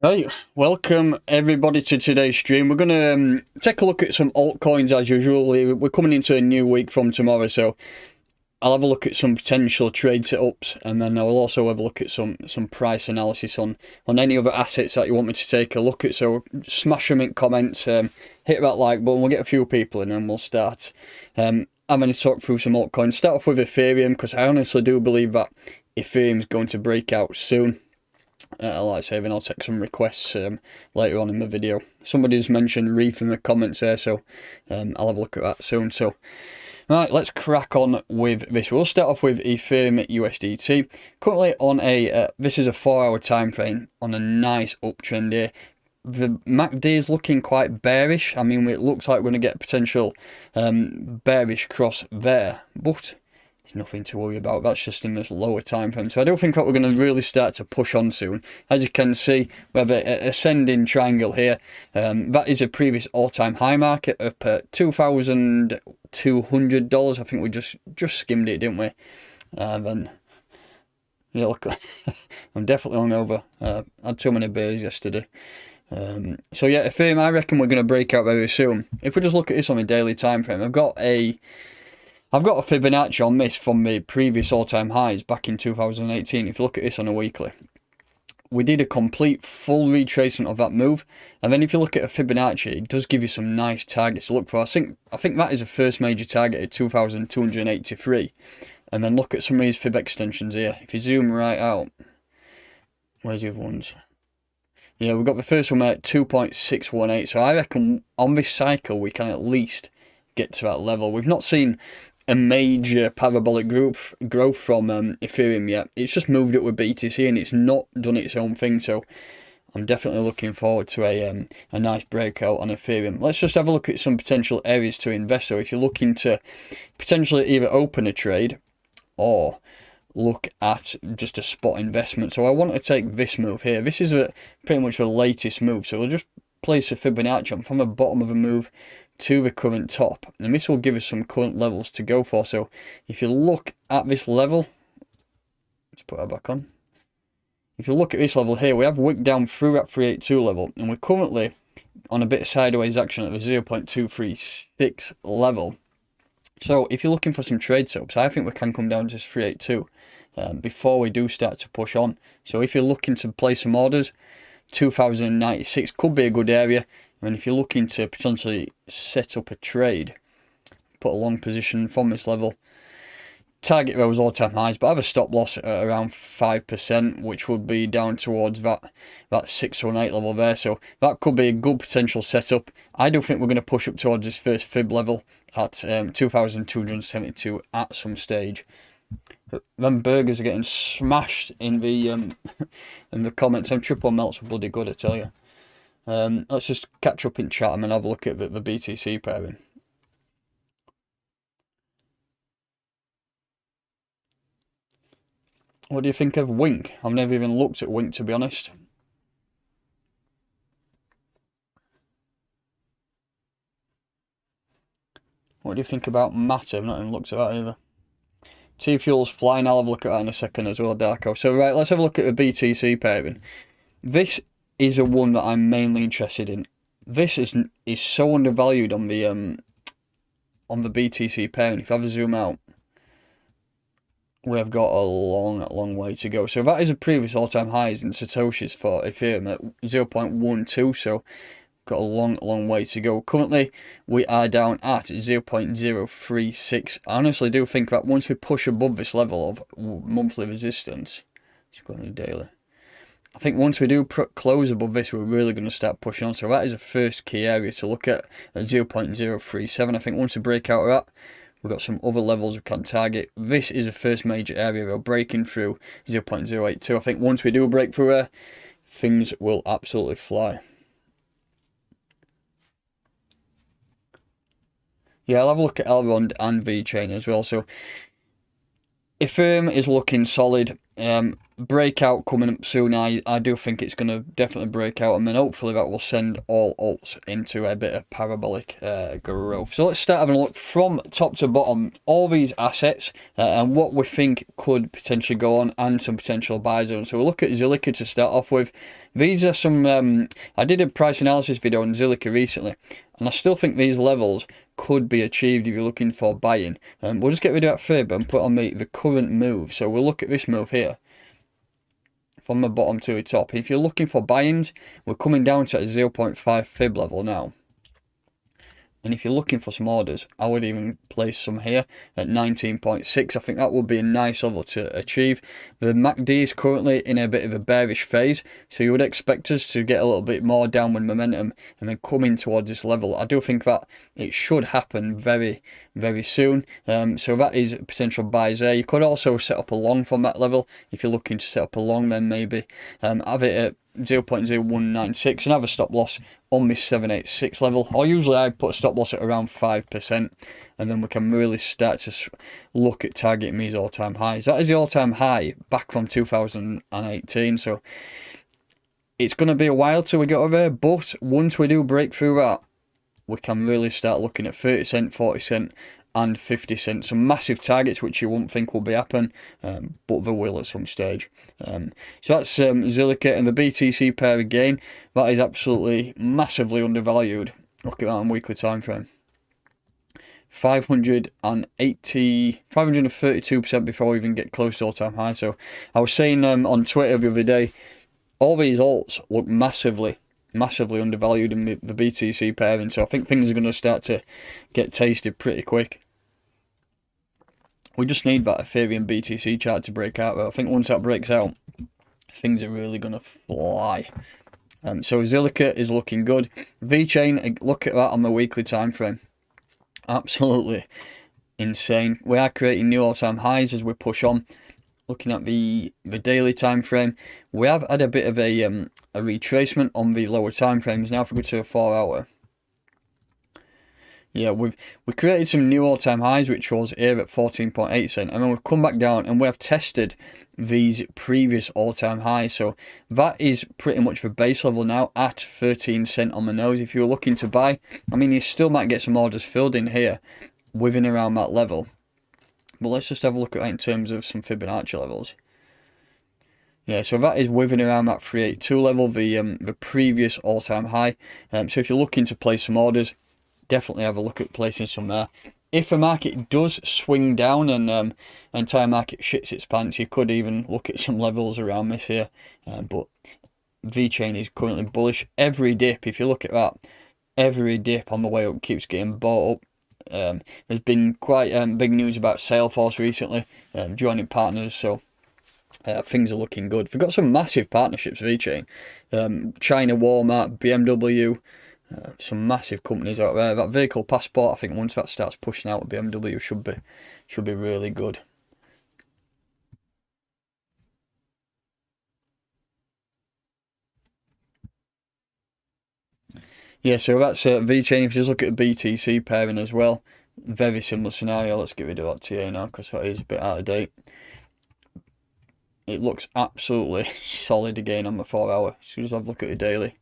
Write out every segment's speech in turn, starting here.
Right, welcome everybody to today's stream. We're going to take a look at some altcoins as usual. We're coming into a new week from tomorrow, so I'll have a look at some potential trade setups, and then I'll also have a look at some price analysis on any other assets that you want me to take a look at. So smash them in comments, hit that like button, we'll get a few people in and we'll start. I'm going to talk through some altcoins. Start off with Ethereum, because I honestly do believe that Ethereum is going to break out soon. Like I say, then I'll take some requests later on in the video. Somebody's mentioned Reef in the comments there, so I'll have a look at that soon. So, right, let's crack on with this. We'll start off with Ethereum USDT. Currently on a, this is a 4-hour time frame on a nice uptrend here. The MACD is looking quite bearish. I mean, it looks like we're going to get a potential bearish cross there, but nothing to worry about. That's just in this lower time frame. So I don't think that we're going to really start to push on soon. As you can see, we have an ascending triangle here. That is a previous all-time high market up at $2,200. I think we just skimmed it, didn't we? Then yeah, look, I'm definitely hungover. Had too many beers yesterday. So yeah, Ethereum, I reckon we're going to break out very soon. If we just look at this on a daily time frame, I've got a Fibonacci on this from the previous all-time highs back in 2018. If you look at this on a weekly, we did a complete full retracement of that move, and then if you look at a Fibonacci, it does give you some nice targets to look for. I think that is the first major target at 2,283, and then look at some of these Fib extensions here. If you zoom right out, where's the other ones? Yeah, we've got the first one at 2.618. So I reckon on this cycle we can at least get to that level. We've not seen a major parabolic growth from Ethereum yet. It's just moved up with BTC and it's not done its own thing. So I'm definitely looking forward to a nice breakout on Ethereum. Let's just have a look at some potential areas to invest. So if you're looking to potentially either open a trade or look at just a spot investment. So I want to take this move here. This is pretty much the latest move. So we'll just place a Fibonacci from the bottom of a move to the current top, and this will give us some current levels to go for. So if you look at this level, let's put that back on. If you look at this level here, we have wicked down through that 382 level, and we're currently on a bit of sideways action at the 0.236 level. So if you're looking for some trade setups, I think we can come down to 382 before we do start to push on. So if you're looking to place some orders, 2096 could be a good area. And if you're looking to potentially set up a trade, put a long position from this level, target those all-time highs, but have a stop loss at around 5%, which would be down towards that 618 level there. So that could be a good potential setup. I do think we're going to push up towards this first fib level at 2,272 at some stage. Them burgers are getting smashed in the in the comments. Them triple melts are bloody good, I tell you. Let's just catch up in chat and then have a look at the BTC pairing. What do you think of Wink? I've never even looked at Wink, to be honest. What do you think about Matter? I've not even looked at that either. T-Fuel's flying, I'll have a look at that in a second as well, Darko. So right, let's have a look at the BTC pairing. This is a one that I'm mainly interested in. This is so undervalued on the BTC pairing. If I have a zoom out, we have got a long way to go. So that is a previous all-time highs in Satoshis for Ethereum at 0.12. So got a long way to go. Currently we are down at 0.036. I honestly do think that once we push above this level of monthly resistance, it's going to daily, I think once we do close above this, we're really going to start pushing on. So that is a first key area to look at 0.037. I think once we break out of that, we've got some other levels we can target. This is the first major area we're breaking through 0.082. I think once we do break through there, things will absolutely fly. Yeah, I'll have a look at Elrond and VeChain as well. So Ethereum is looking solid. breakout coming up soon. I do think it's going to definitely break out, and then hopefully that will send all alts into a bit of parabolic growth. So let's start having a look from top to bottom, all these assets and what we think could potentially go on, and some potential buy zones. So we'll look at Zilliqa to start off with. These are some, I did a price analysis video on Zilliqa recently, and I still think these levels could be achieved if you're looking for buying. We'll just get rid of that fib and put on the current move. So we'll look at this move here, from the bottom to the top. If you're looking for buy-ins, we're coming down to a 0.5 fib level now. And if you're looking for some orders, I would even place some here at 19.6. I think that would be a nice level to achieve. The MACD is currently in a bit of a bearish phase, so you would expect us to get a little bit more downward momentum and then come in towards this level. I do think that it should happen very, very soon. So that is potential buys there. You could also set up a long from that level. If you're looking to set up a long, then maybe have it at 0.0196 and have a stop loss on this 786 level, or usually I put a stop loss at around 5%, and then we can really start to look at targeting these all-time highs. That is the all-time high back from 2018, so it's going to be a while till we get over there, but once we do break through that, we can really start looking at 30 cent, 40 cent and 50 cents, some massive targets which you wouldn't think will be happen, but they will at some stage. So that's Zilliqa, and the BTC pair again, that is absolutely massively undervalued. Look at that on weekly time frame. 532% before we even get close to all-time high. So I was saying on Twitter the other day, all these alts look massively undervalued in the BTC pairing, so I think things are going to start to get tasted pretty quick. We just need that Ethereum BTC chart to break out, though. I think once that breaks out, things are really going to fly. So Zilliqa is looking good. VeChain, look at that on the weekly time frame. Absolutely insane. We are creating new all-time highs as we push on. Looking at the daily time frame, we have had a bit of a retracement on the lower time frames. Now if we go to a 4-hour, yeah, we created some new all-time highs, which was here at 14.8 cent, and then we've come back down and we have tested these previous all-time highs. So that is pretty much the base level now at 13 cent on the nose. If you're looking to buy, I mean, you still might get some orders filled in here within around that level. But let's just have a look at that in terms of some Fibonacci levels. Yeah, so that is within around that 382 level, the previous all-time high. So if you're looking to place some orders, definitely have a look at placing some there. If the market does swing down and entire market shits its pants, you could even look at some levels around this here. But VeChain is currently bullish. Every dip, if you look at that, every dip on the way up keeps getting bought up. There's been quite big news about Salesforce recently joining partners, so things are looking good. We've got some massive partnerships with VeChain. China, Walmart, BMW, some massive companies out there. That vehicle passport, I think once that starts pushing out, BMW should be really good. Yeah, so that's VeChain. If you just look at the BTC pairing as well, very similar scenario. Let's get rid of that TA now because that is a bit out of date. It looks absolutely solid again on the 4-hour. So just have a look at the daily.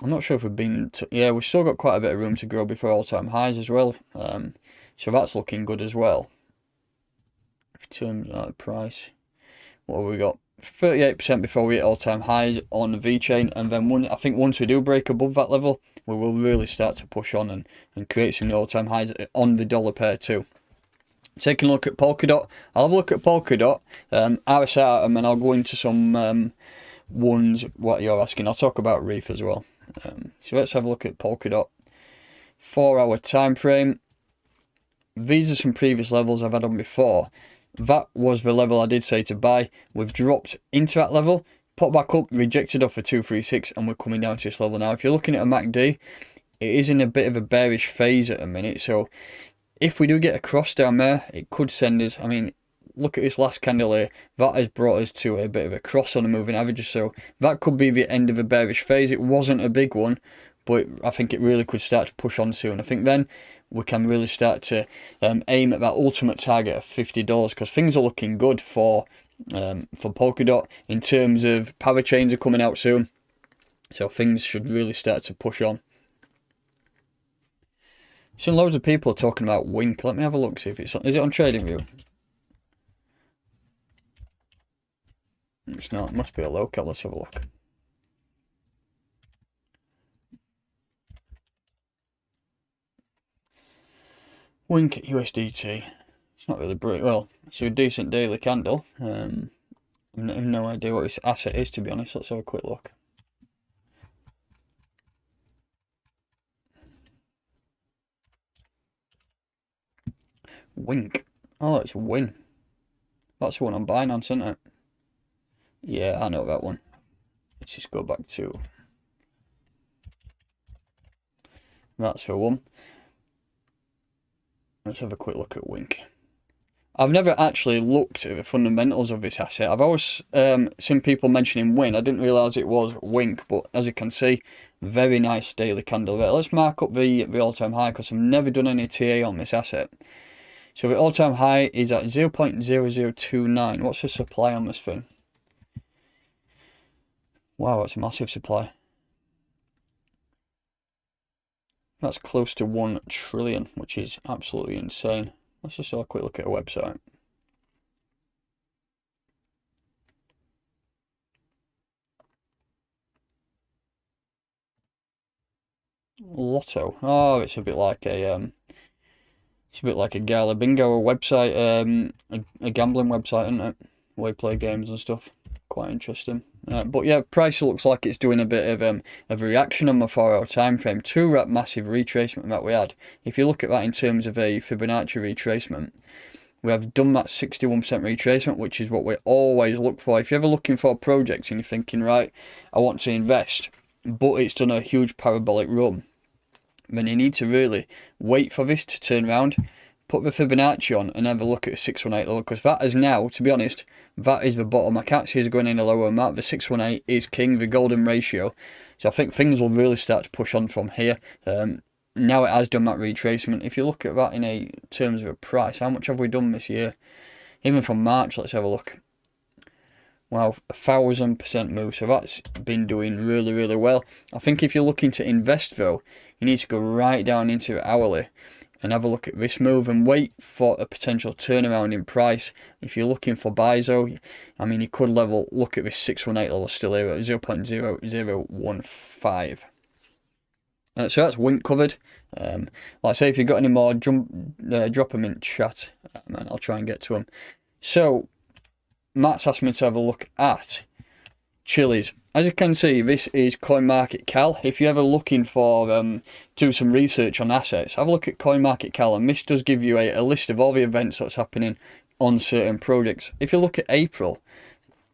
I'm not sure if we've been yeah, we've still got quite a bit of room to grow before all-time highs as well. So that's looking good as well. In terms of price, what have we got? 38% before we hit all-time highs on the VeChain, and then I think once we do break above that level, we will really start to push on and create some all-time highs on the dollar pair too. Taking a look at Polkadot, I'll have a look at Polkadot, RSR, and then I'll go into some ones what you're asking. I'll talk about Reef as well. So let's have a look at Polkadot. 4-hour time frame. These are some previous levels I've had on before. That was the level I did say to buy. We've dropped into that level, popped back up, rejected off for 236, and we're coming down to this level now. If you're looking at a MACD, it is in a bit of a bearish phase at the minute. So if we do get a cross down there, it could send us, I mean, look at this last candle here. That has brought us to a bit of a cross on the moving averages. So that could be the end of a bearish phase. It wasn't a big one, but I think it really could start to push on soon. I think then we can really start to aim at that ultimate target of $50 because things are looking good for for Polkadot. In terms of parachains are coming out soon, so things should really start to push on. Seen loads of people talking about Wink. Let me have a look, see if is it on TradingView? It's not, it must be a local. Let's have a look. Wink USDT. It's not really bright. Well, it's a decent daily candle. I have no idea what this asset is, to be honest. Let's have a quick look. Wink. Oh, it's Win. That's the one on Binance, isn't it? Yeah, I know that one. Let's just go back to... That's the one. Let's have a quick look at Wink. I've never actually looked at the fundamentals of this asset. I've always seen people mentioning Win. I didn't realise it was Wink, but as you can see, very nice daily candle there. Let's mark up the all-time high, because I've never done any TA on this asset. So the all-time high is at 0.0029. What's the supply on this thing? Wow, that's a massive supply. That's close to 1 trillion, which is absolutely insane. Let's just have a quick look at a website. Lotto. Oh, it's a bit like a Gala Bingo website, a gambling website, isn't it? Where you play games and stuff. Quite interesting. But yeah, price looks like it's doing a bit of a reaction on my 4-hour time frame to that massive retracement that we had. If you look at that in terms of a Fibonacci retracement, we have done that 61% retracement, which is what we always look for. If you're ever looking for projects and you're thinking, right, I want to invest, but it's done a huge parabolic run, then you need to really wait for this to turn around, put the Fibonacci on and have a look at the 618 level, because that is now, to be honest, that is the bottom. I can't see us going any lower than that. The 618 is king, the golden ratio. So I think things will really start to push on from here. Now it has done that retracement. If you look at that in a terms of a price, how much have we done this year? Even from March, let's have a look. Wow, 1,000% move. So that's been doing really, really well. I think if you're looking to invest though, you need to go right down into hourly and have a look at this move and wait for a potential turnaround in price. If you're looking for buys though, I mean, you could look at this 618 level still here at 0.0015. So that's Wink covered. Like I say, if you've got any more, drop them in chat and I'll try and get to them. So Matt's asked me to have a look at Chiliz. As you can see, this is CoinMarketCal. If you're ever looking for do some research on assets, have a look at CoinMarketCal, and this does give you a list of all the events that's happening on certain projects. If you look at April,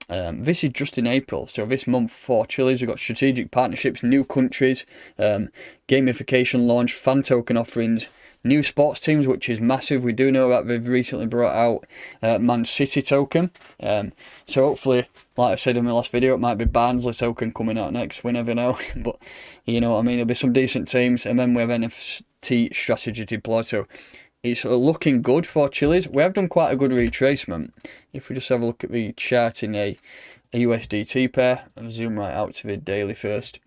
this is just in April, so this month for Chiliz, we've got strategic partnerships, new countries, gamification launch, fan token offerings, new sports teams, which is massive. We do know that they've recently brought out Man City token. So hopefully, like I said in my last video, it might be Barnsley token coming out next. We never know. But you know what I mean, there'll be some decent teams. And then we have NFT strategy deployed. So it's looking good for Chiliz. We have done quite a good retracement. If we just have a look at the chart in a USDT pair, and zoom right out to the daily first.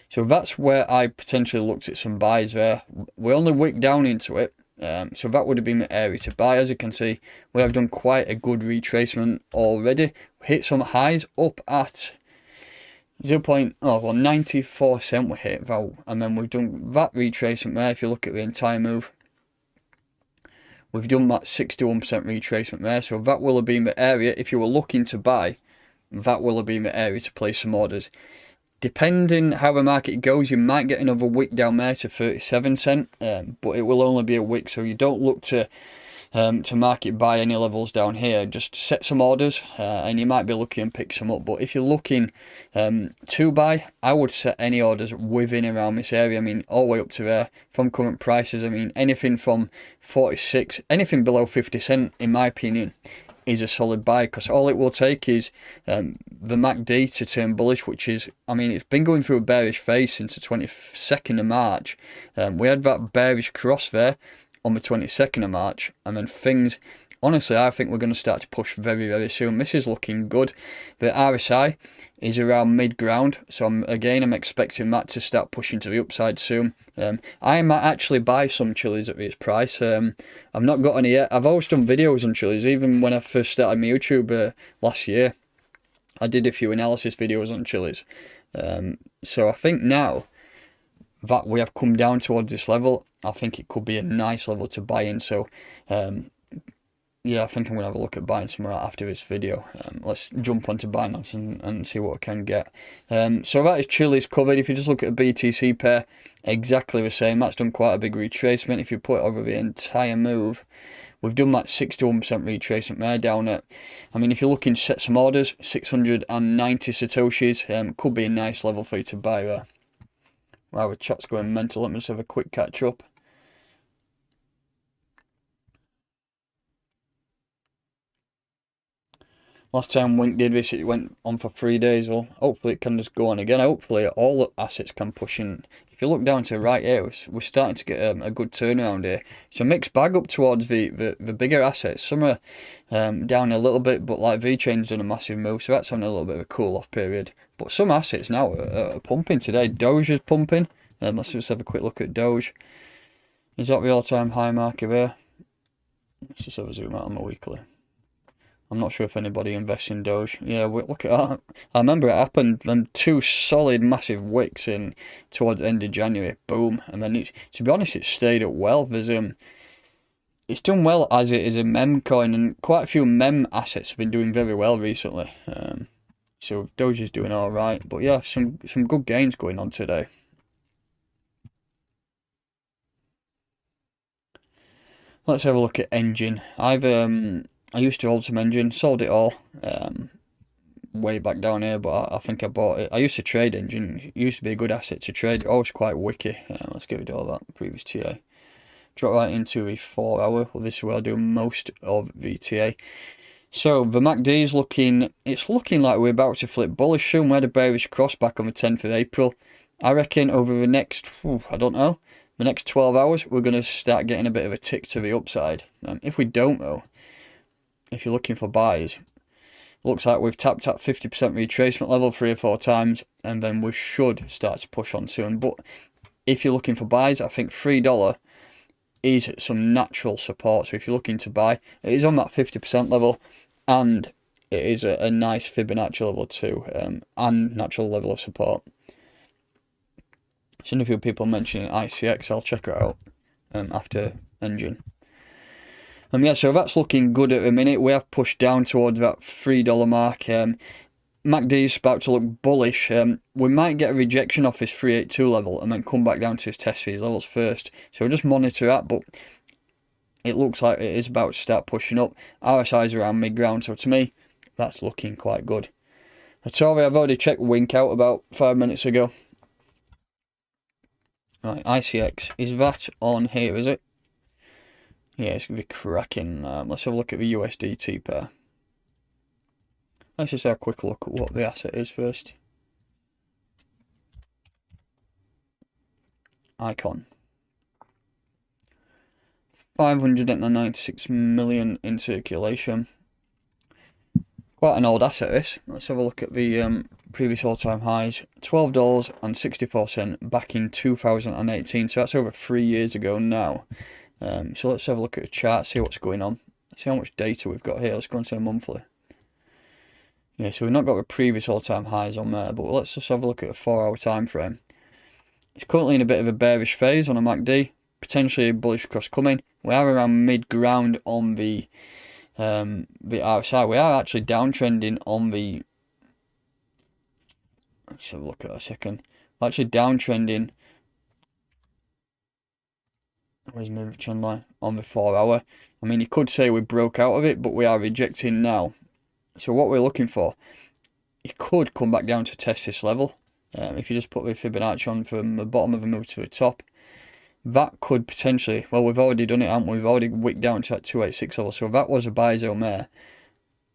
So that's where I potentially looked at some buys there. We only wicked down into it, so that would have been the area to buy. As you can see, we have done quite a good retracement already. Hit some highs up at 94 cent we hit, and then we've done that retracement there. If you look at the entire move, we've done that 61% retracement there, so that will have been the area. If you were looking to buy, that will have been the area to place some orders. Depending how the market goes, you might get another wick down there to 37 cent, but it will only be a wick, so you don't look to market buy any levels down here. Just set some orders, and you might be lucky and pick some up. But if you're looking to buy, I would set any orders within around this area. I mean, all the way up to there from current prices. I mean, anything from 46, anything below 50 cent, in my opinion, is a solid buy, because all it will take is the MACD to turn bullish, which is, I mean, it's been going through a bearish phase since the 22nd of March. We had that bearish cross there on the 22nd of March, and then things honestly, I think we're going to start to push very, very soon. This is looking good. The RSI is around mid-ground, so I'm expecting that to start pushing to the upside soon. I might actually buy some chilies at this price. I've not got any yet. I've always done videos on chilies, even when I first started my YouTube last year. I did a few analysis videos on chilies. So I think now that we have come down towards this level, I think it could be a nice level to buy in. So yeah, I think I'm going to have a look at buying some more after this video. Let's jump onto Binance and see what I can get. So that is chilies covered. If you just look at a BTC pair, exactly the same. That's done quite a big retracement. If you put it over the entire move, we've done that 61% retracement there down at, I mean, if you're looking to set some orders, 690 Satoshis, could be a nice level for you to buy there. Wow, the chat's going mental. Let me just have a quick catch up. Last time Wink did this, it went on for 3 days. Well, hopefully it can just go on again. Hopefully all the assets can push in. If you look down to right here, we're starting to get a good turnaround here. It's a mixed bag up towards the bigger assets. Some are down a little bit, but like VeChain's done a massive move, so that's having a little bit of a cool-off period. But some assets now are pumping today. Doge is pumping. Let's just have a quick look at Doge. Is that the all-time high marker there? Let's just have a zoom out on my weekly. I'm not sure if anybody invests in Doge. Yeah, look at that. I remember it happened, then 2 solid massive wicks in towards the end of January. Boom. And then, to be honest, it stayed up well. It's done well as it is a mem coin, and quite a few mem assets have been doing very well recently. So Doge is doing all right. But yeah, some good gains going on today. Let's have a look at Engine. I used to hold some Engine, sold it all way back down here, but I think I bought it. I used to trade Engine. It used to be a good asset to trade. Always quite wicky. Let's get rid of all that previous TA. Drop right into a 4 hour. Well, this is where I do most of VTA. So the MACD is looking like we're about to flip bullish soon. We had a bearish cross back on the 10th of April. I reckon over the next, I don't know, the next 12 hours, we're going to start getting a bit of a tick to the upside. If we don't though, if you're looking for buys, looks like we've tapped at 50% retracement level 3 or 4 times, and then we should start to push on soon. But if you're looking for buys, I think $3 is some natural support. So if you're looking to buy, it is on that 50% level, and it is a nice Fibonacci level too, and natural level of support. Seen a few people mentioning ICX. I'll check it out after Engine. Yeah, so that's looking good at the minute. We have pushed down towards that $3 mark. MACD is about to look bullish. We might get a rejection off this 382 level and then come back down to his test these levels first. So we'll just monitor that, but it looks like it is about to start pushing up. RSI is around mid-ground, so to me, that's looking quite good. Sorry, I've already checked Wink out about 5 minutes ago. Right, ICX, is that on here, is it? Yeah, it's going to be cracking. Let's have a look at the USDT pair. Let's just have a quick look at what the asset is first. Icon. 596 million in circulation. Quite an old asset this. Let's have a look at the previous all-time highs. $12.64 back in 2018. So that's over 3 years ago now. So let's have a look at the chart, see what's going on. See how much data we've got here. Let's go into a monthly. Yeah, so we've not got the previous all-time highs on there, but let's just have a look at a 4 hour time frame. It's currently in a bit of a bearish phase on a MACD. Potentially a bullish cross coming. We are around mid-ground on the RSI. We are actually downtrending on the... Let's have a look at that a second. We're actually downtrending... Where's my trend line? On the 4 hour. I mean, you could say we broke out of it, but we are rejecting now. So what we're looking for, it could come back down to test this level. If you just put the Fibonacci on from the bottom of the move to the top, that could potentially, well, we've already done it, haven't we? We've already wicked down to that 286 level. So if that was a buy zone there,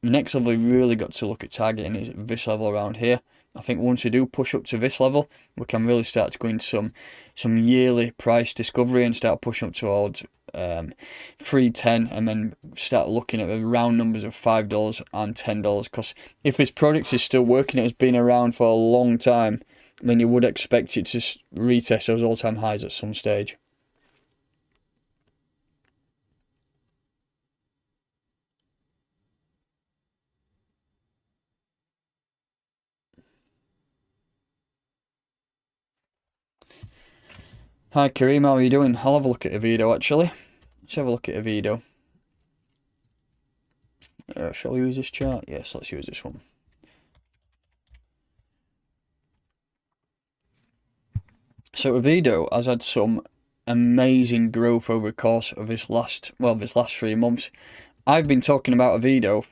the next level we really got to look at targeting is this level around here. I think once we do push up to this level, we can really start to go into some yearly price discovery and start pushing up towards 310, and then start looking at the round numbers of $5 and $10. Because if this product is still working, it has been around for a long time, then you would expect it to retest those all-time highs at some stage. Hi Kareem, how are you doing? I'll have a look at a video actually. Let's have a look at a video. Shall we use this chart? Yes, let's use this one. So Avido has had some amazing growth over the course of this last 3 months. I've been talking about Avido,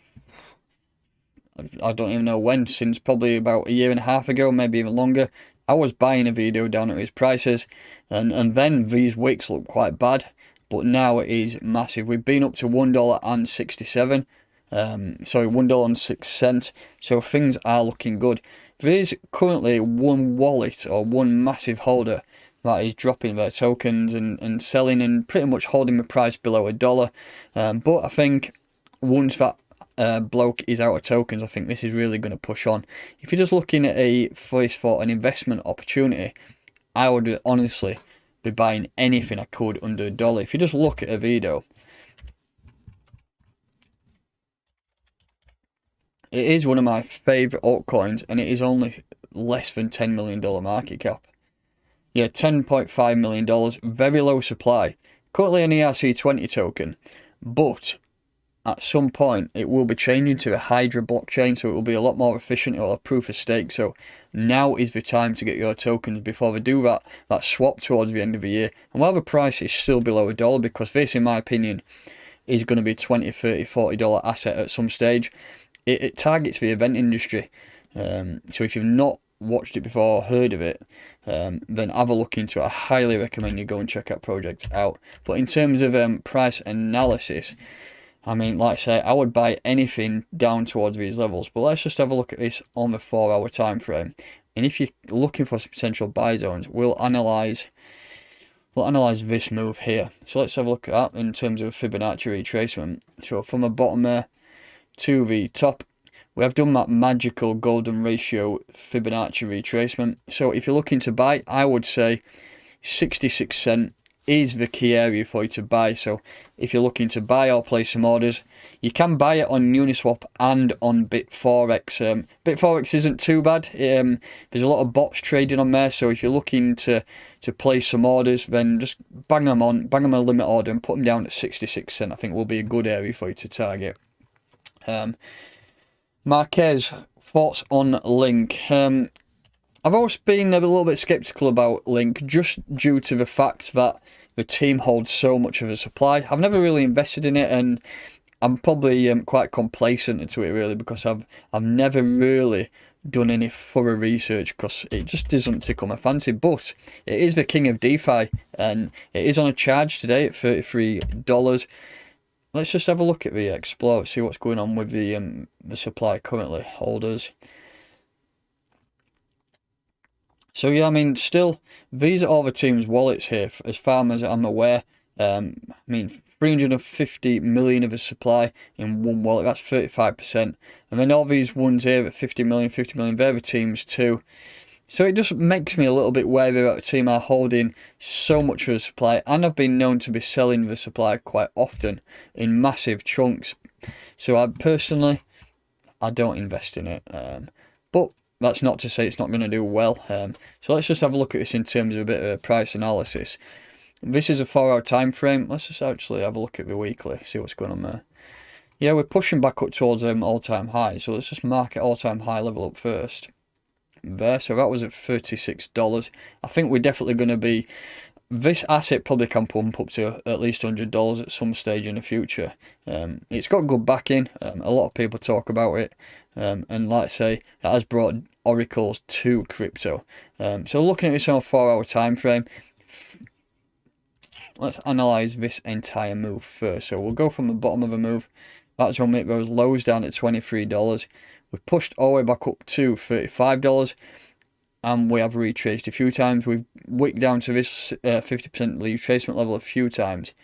I don't even know when, since probably about a year and a half ago, maybe even longer. I was buying Avido down at these prices, and then these wicks looked quite bad, but now it is massive. We've been up to $1.67, sorry, $1.06, so things are looking good. There is currently one wallet or one massive holder that is dropping their tokens and selling and pretty much holding the price below $1. But I think once that bloke is out of tokens, I think this is really going to push on. If you're just looking at for an investment opportunity, I would honestly be buying anything I could under $1. If you just look at Avido, it is one of my favourite altcoins, and it is only less than $10 million market cap. Yeah, $10.5 million, very low supply. Currently an ERC20 token, but at some point it will be changing to a Hydra blockchain, so it will be a lot more efficient. It will have proof of stake. So now is the time to get your tokens before they do that swap towards the end of the year. And while the price is still below $1, because this, in my opinion, is going to be a $20, $30, $40 asset at some stage, it targets the event industry. So if you've not watched it before or heard of it, then have a look into it. I highly recommend you go and check that project out. But in terms of price analysis, I mean, like I say, I would buy anything down towards these levels. But let's just have a look at this on the 4-hour time frame. And if you're looking for some potential buy zones, we'll analyze this move here. So let's have a look at that in terms of Fibonacci retracement. So from the bottom there to the top, we have done that magical golden ratio Fibonacci retracement. So if you're looking to buy, I would say 66 cents is the key area for you to buy. So if you're looking to buy or place some orders, you can buy it on Uniswap and on Bitforex. Bitforex isn't too bad. There's a lot of bots trading on there, so if you're looking to place some orders, then just bang them a limit order and put them down at 66 cents. I think will be a good area for you to target. Marquez, thoughts on Link? I've always been a little bit skeptical about Link, just due to the fact that the team holds so much of a supply. I've never really invested in it, and I'm probably quite complacent into it really, because I've never really done any thorough research, because it just doesn't tickle my fancy. But it is the king of DeFi, and it is on a charge today at $33. Let's just have a look at the Explorer, see what's going on with the supply currently holders. So yeah, I mean, still, these are all the team's wallets here, as far as I'm aware. I mean, 350 million of a supply in one wallet, that's 35%. And then all these ones here at 50 million, they're the teams too. So it just makes me a little bit wary that the team are holding so much of the supply, and I've been known to be selling the supply quite often in massive chunks. So I don't invest in it. But that's not to say it's not going to do well. So let's just have a look at this in terms of a bit of a price analysis. This is a 4-hour time frame. Let's just actually have a look at the weekly, see what's going on there. Yeah, we're pushing back up towards all-time high. So let's just mark it all-time high level up first. There, so that was at $36. I think we're definitely going to be, this asset probably can pump up to at least $100 at some stage in the future. It's got good backing. A lot of people talk about it, and like I say, it has brought oracles to crypto. So looking at this on a 4-hour time frame, let's analyze this entire move first. So we'll go from the bottom of the move That's when we hit those lows down at $23. We pushed all the way back up to $35, and we have retraced a few times. We've wicked down to this 50% retracement level a few times.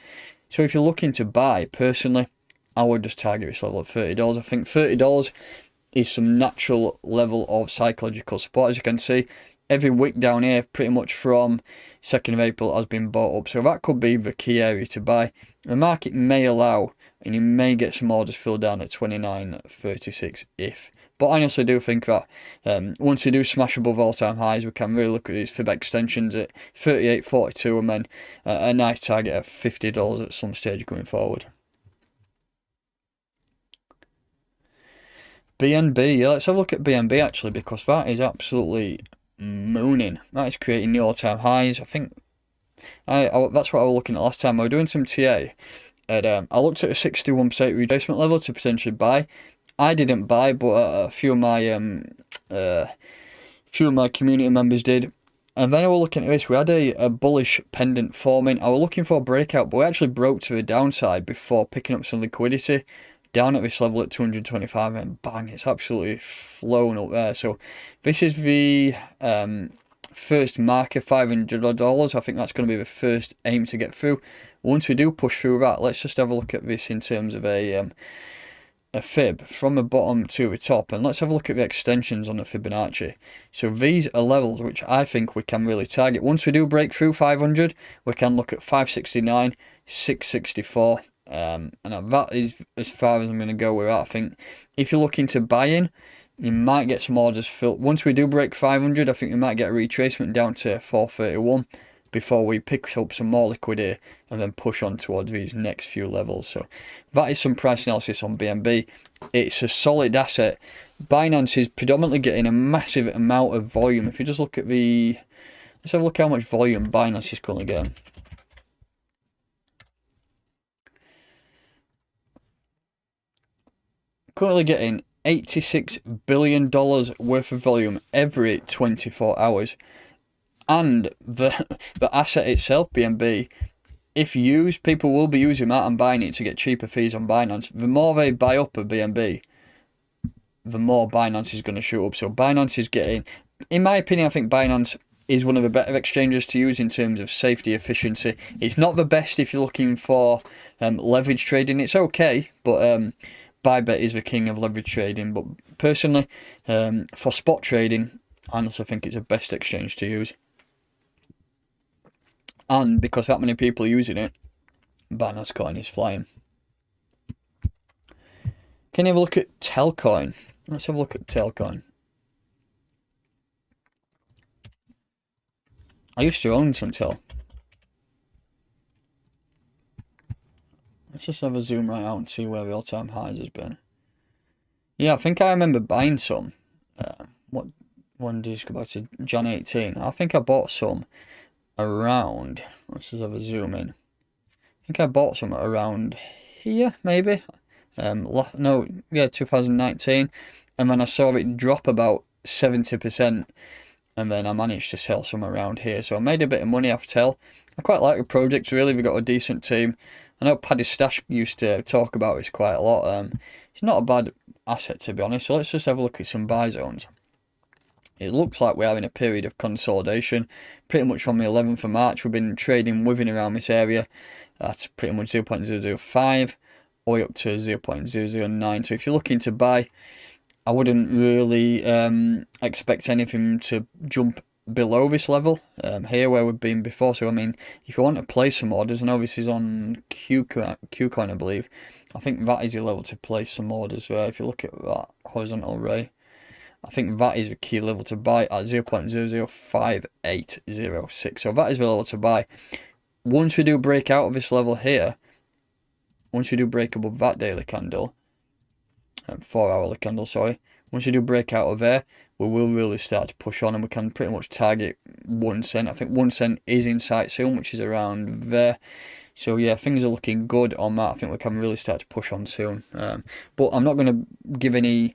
So if you're looking to buy, personally, I would just target this level at $30. I think $30 is some natural level of psychological support. As you can see, every wick down here, pretty much from 2nd of April, has been bought up. So that could be the key area to buy. The market may allow, and you may get some orders filled down at 29.36 if. But I honestly do think that once we do smash above all-time highs, we can really look at these fib extensions at 38.42 and then a nice target of $50 at some stage going forward. BNB, yeah, let's have a look at BNB actually, because that is absolutely mooning. That is creating the all-time highs. I think that's what I was looking at last time. I was doing some TA, and I looked at a 61% retracement level to potentially buy. I didn't buy, but a few of my community members did. And then I was looking at this. We had a bullish pendant forming. I was looking for a breakout, but we actually broke to the downside before picking up some liquidity down at this level at 225, and bang, it's absolutely flown up there. So this is the first marker, $500. I think that's going to be the first aim to get through. Once we do push through that, let's just have a look at this in terms of a fib from the bottom to the top, and let's have a look at the extensions on the Fibonacci. So these are levels which I think we can really target. Once we do break through 500, we can look at 569, 664, and that is as far as I'm going to go with that. I think if you're looking to buy in, you might get some orders filled. Once we do break 500, I think we might get a retracement down to 431 before we pick up some more liquidity and then push on towards these next few levels. So that is some price analysis on BNB. It's a solid asset. Binance is predominantly getting a massive amount of volume. If you just look at let's have a look how much volume Binance is currently getting. Currently getting $86 billion worth of volume every 24 hours. And the asset itself, BNB, if used, people will be using that and buying it to get cheaper fees on Binance. The more they buy up a BNB, the more Binance is going to shoot up. So Binance is getting, in my opinion, I think Binance is one of the better exchanges to use in terms of safety, efficiency. It's not the best if you're looking for leverage trading. It's okay, but Bybit is the king of leverage trading. But personally, for spot trading, I honestly think it's the best exchange to use. And because that many people are using it, Binance Coin is flying. Can you have a look at Altcoin? Let's have a look at Altcoin. I used to own some Tel. Let's just have a zoom right out and see where the all-time highs has been. Yeah, I think I remember buying some. When did this go back to Jan 18? I think I bought some around, let's just have a zoom in. I think I bought some around here, maybe. No, yeah, 2019. And then I saw it drop about 70%. And then I managed to sell some around here. So I made a bit of money off Tel. I quite like the project, really. We've got a decent team. I know Paddy Stash used to talk about this quite a lot. It's not a bad asset, to be honest. So let's just have a look at some buy zones. It looks like we're in a period of consolidation. Pretty much from the 11th of March, we've been trading within around this area. That's pretty much 0.005 all the way up to 0.009. So if you're looking to buy, I wouldn't really expect anything to jump below this level here where we've been before. So I mean, if you want to place some orders, I know this is on Qcoin, I believe. I think that is your level to place some orders there. If you look at that horizontal ray, I think that is the key level to buy at 0.005806. So that is the level to buy. Once we do break out of this level here, once we do break above that daily candle, 4-hourly candle, sorry. Once we do break out of there, we will really start to push on, and we can pretty much target 1 cent. I think 1 cent is in sight soon, which is around there. So yeah, things are looking good on that. I think we can really start to push on soon. But I'm not going to give any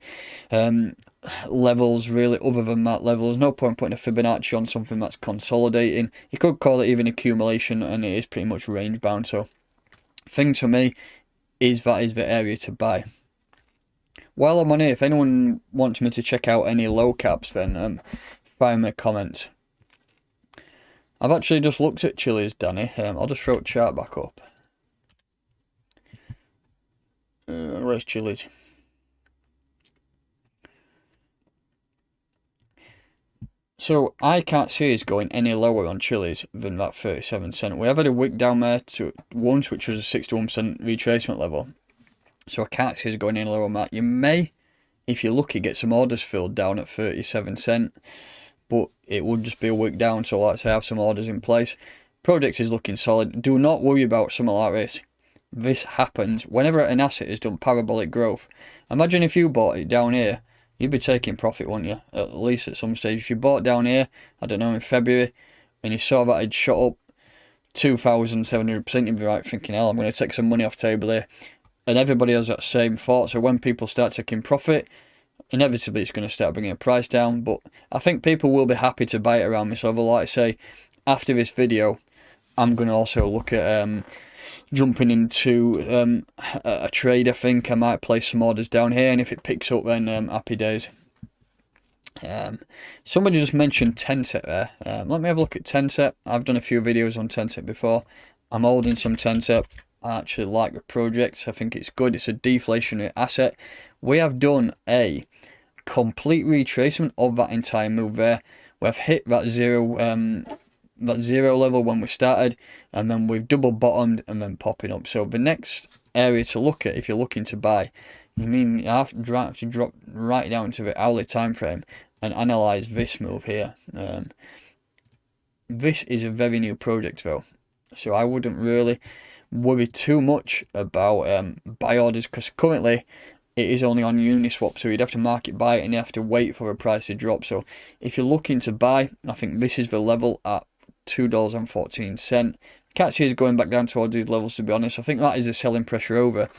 levels really other than that level. There's no point putting a Fibonacci on something that's consolidating. You could call it even accumulation, and it is pretty much range bound. So things for me, is the area to buy. While I'm on here, if anyone wants me to check out any low caps, then fire me a comment. I've actually just looked at Chile's, Danny. I'll just throw the chart back up. Where's Chile's? So I can't see us going any lower on Chile's than that 37 cent. We have had a wick down there to once, which was a 61% retracement level. So I can't see us going any lower on that. You may, if you're lucky, get some orders filled down at 37 cent. But it would just be a wick down, so let's say I have some orders in place. Project is looking solid. Do not worry about something like this. This happens whenever an asset has done parabolic growth. Imagine if you bought it down here, you'd be taking profit, wouldn't you? At least at some stage. If you bought down here, I don't know, in February, and you saw that it shot up 2,700%, you'd be right thinking, hell, I'm going to take some money off the table here. And everybody has that same thought. So when people start taking profit, inevitably it's going to start bringing the price down. But I think people will be happy to buy it around this level. Like I say, after this video, I'm going to also look at jumping into a trade. I think I might place some orders down here, and if it picks up, then happy days. Somebody just mentioned Tencent there. Let me have a look at Tencent. I've done a few videos on Tencent before. I'm holding some Tencent. I actually like the project. I think it's good. It's a deflationary asset. We have done a complete retracement of that entire move there. We've hit that zero level when we started, and then we've double bottomed and then popping up. So the next area to look at if you're looking to buy, you have to drop right down to the hourly time frame and analyze this move here. This is a very new project though, so I wouldn't really worry too much about buy orders, because currently it is only on Uniswap, so you'd have to market buy it and you have to wait for a price to drop. So if you're looking to buy, I think this is the level at $2.14. Can't see us going back down towards these levels, to be honest. I think that is a selling pressure over,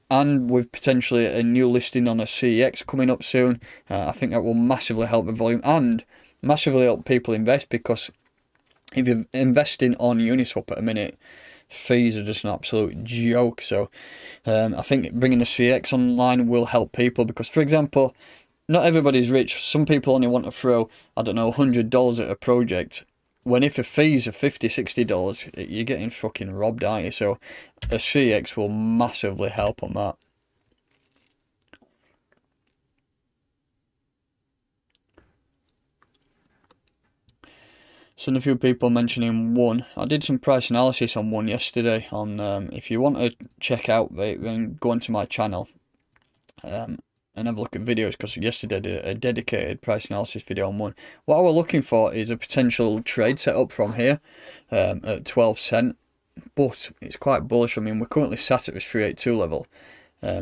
and with potentially a new listing on a CEX coming up soon, I think that will massively help the volume and massively help people invest, because if you're investing on Uniswap at a minute, fees are just an absolute joke. So I think bringing the CX online will help people, because, for example, not everybody's rich. Some people only want to throw, I don't know, $100 at a project, when if the fees are $50, $60, you're getting fucking robbed, aren't you? So a CX will massively help on that. Seen a few people mentioning one. I did some price analysis on one yesterday. On if you want to check out, then go onto my channel and have a look at videos, because yesterday I did a dedicated price analysis video on one. What I was looking for is a potential trade setup from here at 12 cent, but it's quite bullish. I mean, we're currently sat at this 382 level,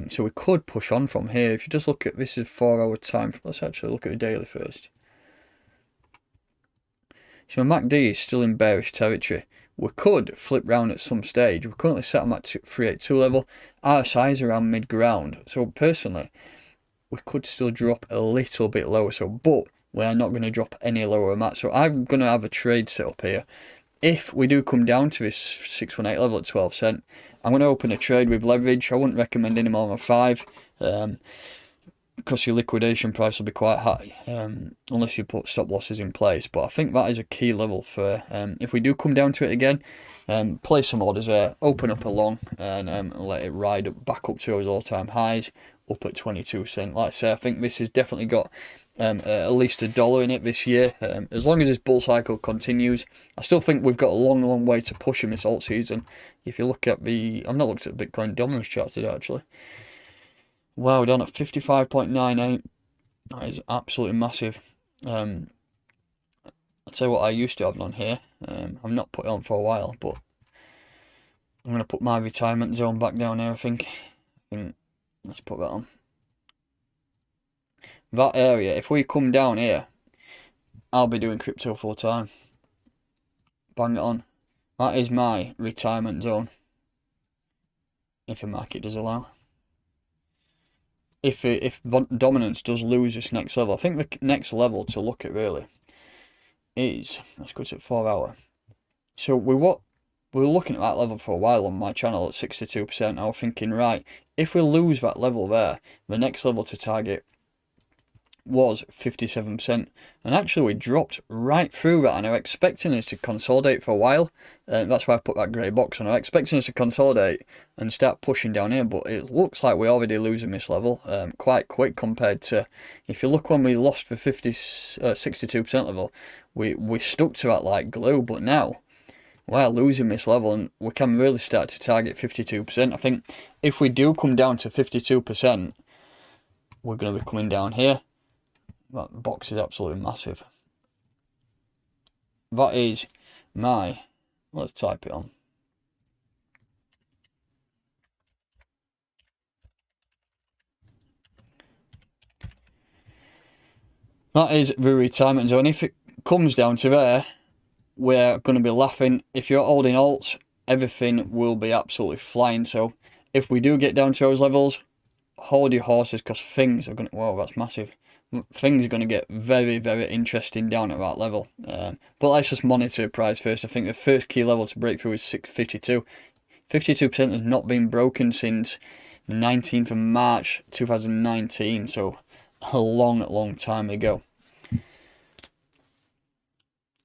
so we could push on from here. If you just look at, this is 4-hour time. Let's actually look at the daily first. So my MACD is still in bearish territory. We could flip round at some stage. We're currently sat on that 382 level. RSI is around mid-ground. So personally, we could still drop a little bit lower. So, but we are not going to drop any lower than that. So I'm going to have a trade set up here. If we do come down to this 618 level at 12 cent, I'm going to open a trade with leverage. I wouldn't recommend any more than 5. Because your liquidation price will be quite high, unless you put stop losses in place. But I think that is a key level for, if we do come down to it again, place some orders there, open up a long, and let it ride up, back up to those all-time highs, up at 22 cent. Like I say, I think this has definitely got at least $1 in it this year. As long as this bull cycle continues, I still think we've got a long way to push in this alt season. If you look at the, I've not looked at Bitcoin dominance chart today actually. Wow, we're down at 55.98. That is absolutely massive. I'll tell you what I used to have on here. I've not put it on for a while, but I'm going to put my retirement zone back down here, I think. Let's put that on. That area, if we come down here, I'll be doing crypto full time. Bang it on. That is my retirement zone, if the market does allow. If dominance does lose this next level, I think the next level to look at really is, let's go to 4 hour. So we we were looking at that level for a while on my channel at 62%. I was thinking, right, if we lose that level there, the next level to target was 57%, and actually we dropped right through that, and I'm expecting us to consolidate for a while. That's why I put that grey box on. I'm expecting us to consolidate and start pushing down here, but it looks like we're already losing this level quite quick compared to, if you look when we lost the 62% level, we stuck to that like glue, but now we're losing this level and we can really start to target 52%. I think if we do come down to 52%, we're going to be coming down here. That box is absolutely massive. That is my, let's type it on. That is the retirement zone. If it comes down to there, we're going to be laughing. If you're holding alts, everything will be absolutely flying. So if we do get down to those levels, hold your horses, because things are going to, whoa, that's massive. Things are going to get very, very interesting down at that level. But let's just monitor the price first. I think the first key level to break through is 652. 52% has not been broken since the 19th of March 2019. So a long time ago.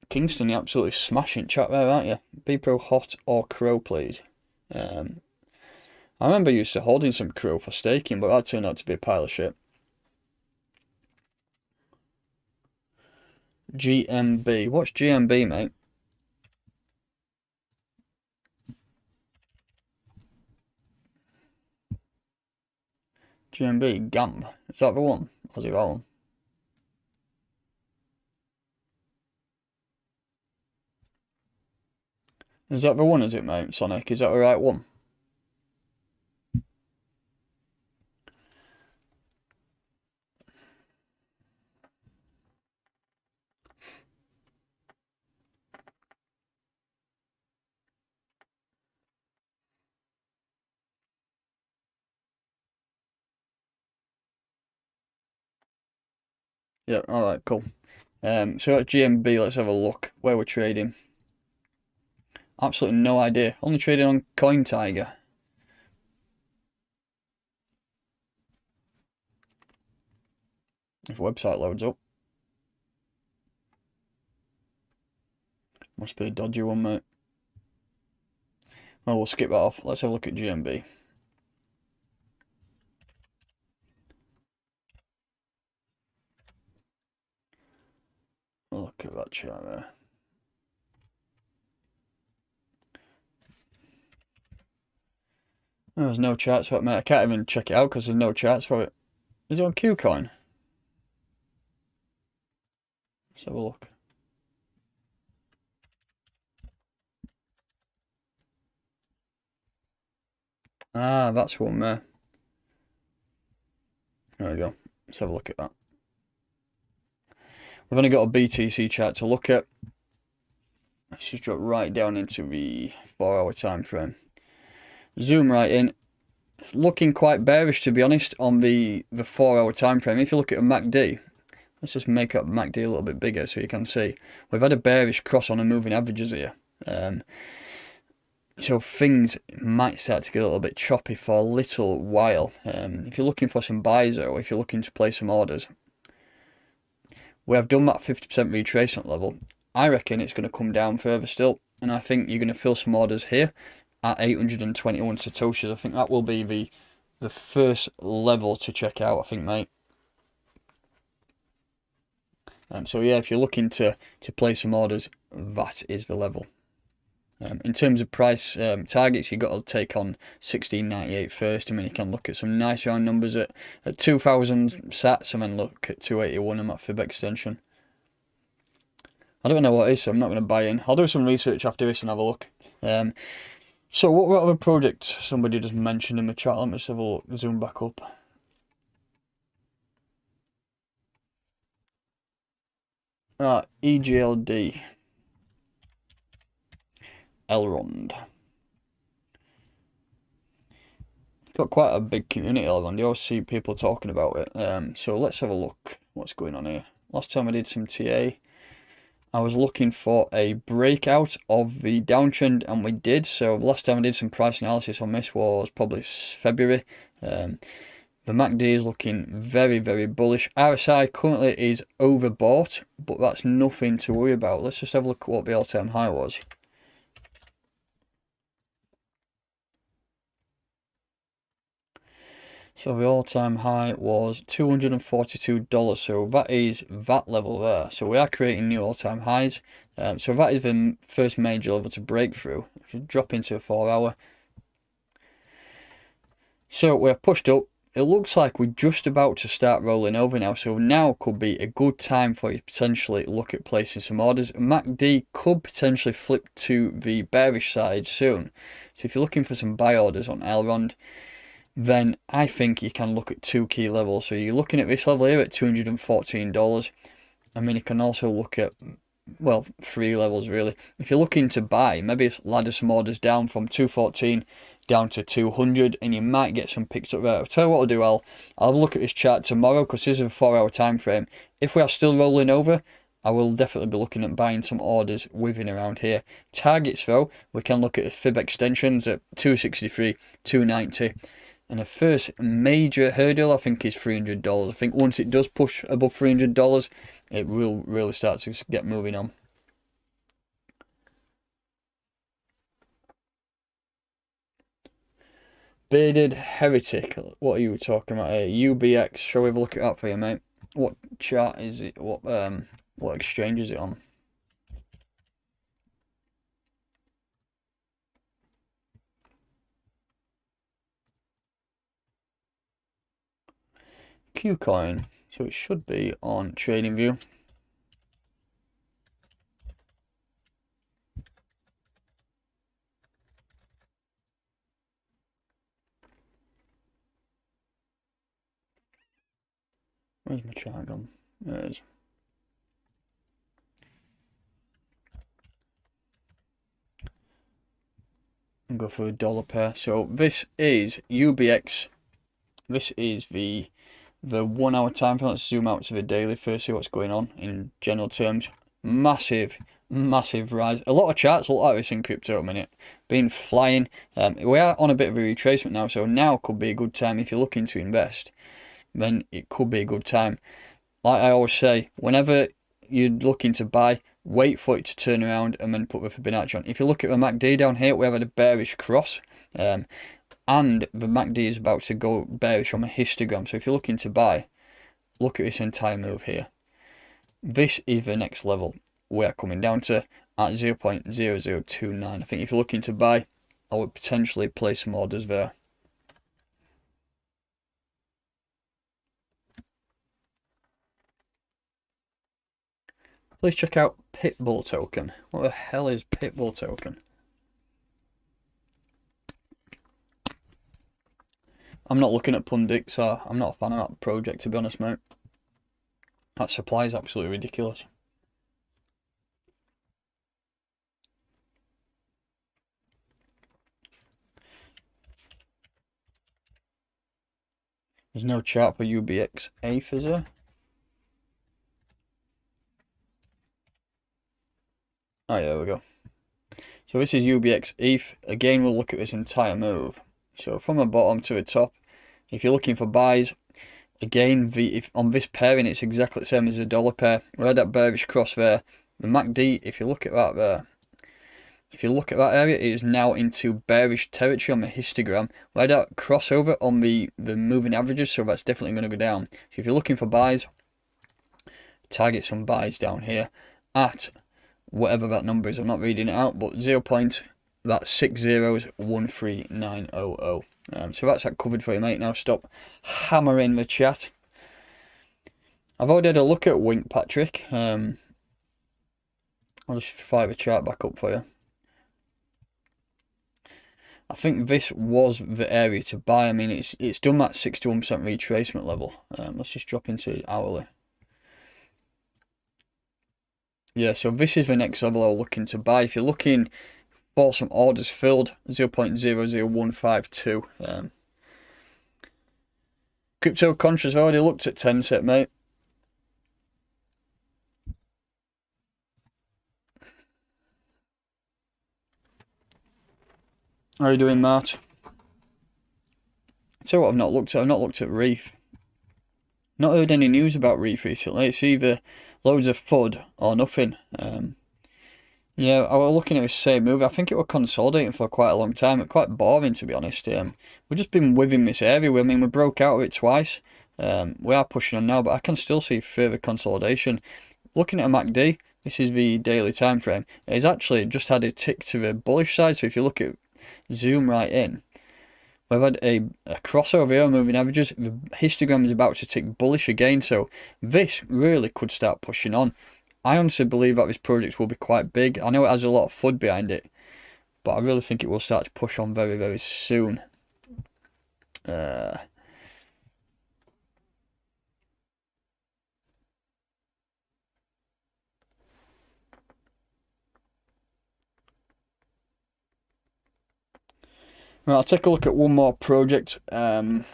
Kingston, you're absolutely smashing chat there, aren't you? Be Pro hot or crow, please. I remember used to holding some crow for staking, but that turned out to be a pile of shit. GMB. What's GMB, mate? GMB, GAMB. Is that the one? Or is it that one? Is that the one, is it, mate, Sonic? Is that the right one? Yeah, alright, cool. So at GMB, let's have a look where we're trading. Absolutely no idea. Only trading on Coin Tiger. If the website loads up. Must be a dodgy one, mate. Well, we'll skip that off. Let's have a look at GMB. Look at that chart there. Oh, there's no charts for it, mate. I can't even check it out because there's no charts for it. Is it on KuCoin? Let's have a look. Ah, that's one there. There we go. Let's have a look at that. We've only got a BTC chart to look at. Let's just drop right down into the 4-hour time frame. Zoom right in. Looking quite bearish, to be honest, on the 4-hour time frame. If you look at a MACD, let's just make up MACD a little bit bigger so you can see. We've had a bearish cross on the moving averages here. So things might start to get a little bit choppy for a little while. If you're looking for some buys or if you're looking to place some orders, we have done that 50% retracement level. I reckon it's going to come down further still, and I think you're going to fill some orders here at 821 satoshis. I think that will be the first level to check out, I think, mate. So yeah, if you're looking to place some orders, that is the level. In terms of price targets, you've got to take on 1698 first. I mean, you can look at some nice round numbers at 2,000 sats and then look at 281 on that fib extension. I don't know what it is, so I'm not going to buy in. I'll do some research after this and have a look. So what other project somebody just mentioned in the chat? Let me just have a look, zoom back up. EGLD. Elrond. Got quite a big community, Elrond. You always see people talking about it. So let's have a look what's going on here. Last time I did some TA, I was looking for a breakout of the downtrend, and we did. So last time I did some price analysis on this was probably February. The MACD is looking very, very bullish. RSI currently is overbought, but that's nothing to worry about. Let's just have a look at what the all-time high was. So the all-time high was $242. So that is that level there. So we are creating new all-time highs. So that is the first major level to break through. If you drop into a 4-hour. So we're pushed up. It looks like we're just about to start rolling over now. So now could be a good time for you to potentially look at placing some orders. MACD could potentially flip to the bearish side soon. So if you're looking for some buy orders on Elrond, then I think you can look at two key levels. So you're looking at this level here at $214. I mean, you can also look at, well, three levels really. If you're looking to buy, maybe ladder some orders down from 214 down to 200, and you might get some picks up there. I'll tell you what I'll do. I'll look at this chart tomorrow, because this is a 4-hour time frame. If we are still rolling over, I will definitely be looking at buying some orders within around here. Targets though, we can look at fib extensions at 263, 290. And the first major hurdle, I think, is $300. I think once it does push above $300, it will really start to get moving on. Bearded Heretic, what are you talking about here? UBX, shall we have a look at that for you, mate? What chart is it? What exchange is it on? Qcoin, so it should be on TradingView. Where's my chart gone? There it is. And go for a dollar pair. So this is UBX. This is the 1 hour time frame. Let's zoom out to the daily first, see what's going on in general terms. Massive rise. A lot of charts look like this in crypto at the minute. Been flying. We are on a bit of a retracement now, so now could be a good time if you're looking to invest. Then it could be a good time. Like I always say, whenever you're looking to buy, wait for it to turn around and then put the Fibonacci on. If you look at the MACD down here, we have had a bearish cross. And the MACD is about to go bearish on a histogram. So if you're looking to buy, look at this entire move here. This is the next level we're coming down to at 0.0029. I think if you're looking to buy, I would potentially place some orders there. Please check out Pitbull token. What the hell is Pitbull token? I'm not looking at pundits, so I'm not a fan of that project, to be honest, mate. That supply is absolutely ridiculous. There's no chart for UBX ETH, is there? Oh, yeah, there we go. So this is UBX ETH. Again, we'll look at this entire move. So from the bottom to the top, if you're looking for buys, again, if on this pairing, it's exactly the same as a dollar pair. We had that bearish cross there. The MACD, if you look at that there, if you look at that area, it is now into bearish territory on the histogram. We had that crossover on the moving averages, so that's definitely going to go down. So if you're looking for buys, target some buys down here at whatever that number is. I'm not reading it out, but 0.60139000. So that's that covered for you, mate. Now stop hammering the chat. I've already had a look at Wink, Patrick. I'll just fire the chart back up for you. I think this was the area to buy. I mean, it's done that 61% retracement level. Let's just drop into hourly. Yeah, so this is the next level I'm looking to buy. If you're looking for some orders filled, 0.00152. Crypto Contras, I've already looked at 10 set, mate. How are you doing, Mart? I tell you what I've not looked at. I've not looked at Reef. Not heard any news about Reef recently. It's either loads of FUD or nothing. Yeah, I was looking at the same move. I think it was consolidating for quite a long time. It's quite boring, to be honest. We've just been within this area. I mean, we broke out of it twice. We are pushing on now, but I can still see further consolidation. Looking at a MACD, this is the daily time frame. It's actually just had a tick to the bullish side. So if you look at zoom right in, we've had a crossover here, moving averages. The histogram is about to tick bullish again. So this really could start pushing on. I honestly believe that this project will be quite big. I know it has a lot of FUD behind it, but I really think it will start to push on very, very soon. Right, I'll take a look at one more project, and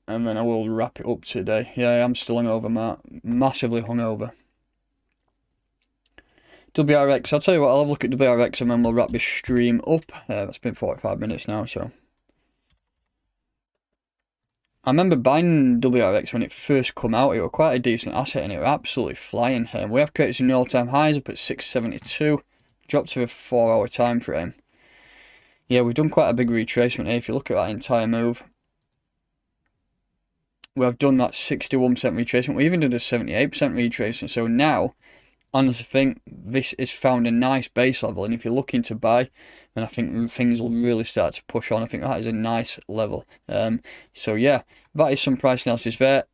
then I will wrap it up today. Yeah, I'm still hungover, Matt. Massively hungover. WRX, I'll tell you what, I'll have a look at WRX and then we'll wrap this stream up. It's been 45 minutes now, so. I remember buying WRX when it first come out. It was quite a decent asset and it was absolutely flying. We have created some new all-time highs up at 672. Dropped to a 4-hour time frame. Yeah, we've done quite a big retracement here. If you look at that entire move, we have done that 61% retracement. We even did a 78% retracement. So now, honestly think this has found a nice base level, and if you're looking to buy, then I think things will really start to push on. I think that is a nice level. So yeah, that is some price analysis there.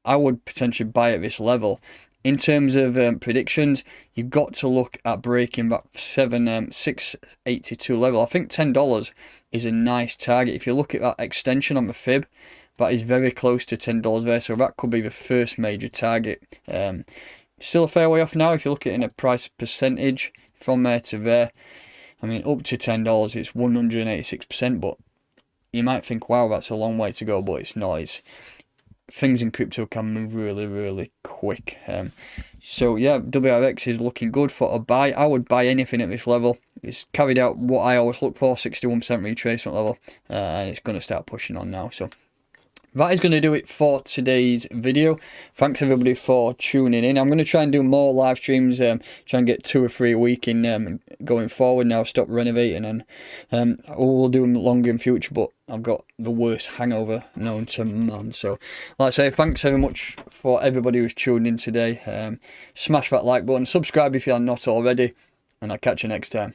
I would potentially buy at this level. In terms of predictions, you've got to look at breaking that 682 level. I think $10 is a nice target. If you look at that extension on the fib, that is very close to $10 there, so that could be the first major target. Still a fair way off now if you look at it in a price percentage from there to there. I mean, up to $10, it's 186%, but you might think, wow, that's a long way to go, but it's not. Things in crypto can move really, really quick. So yeah, WRX is looking good for a buy. I would buy anything at this level. It's carried out what I always look for, 61% retracement level, and it's going to start pushing on now. So that is going to do it for today's video. Thanks everybody for tuning in. I'm going to try and do more live streams, try and get 2 or 3 a week in going forward now. Stop renovating, and we'll do them longer in future, but I've got the worst hangover known to man. So like I say, thanks very much for everybody who's tuned in today. Smash that like button, subscribe if you are not already, and I'll catch you next time.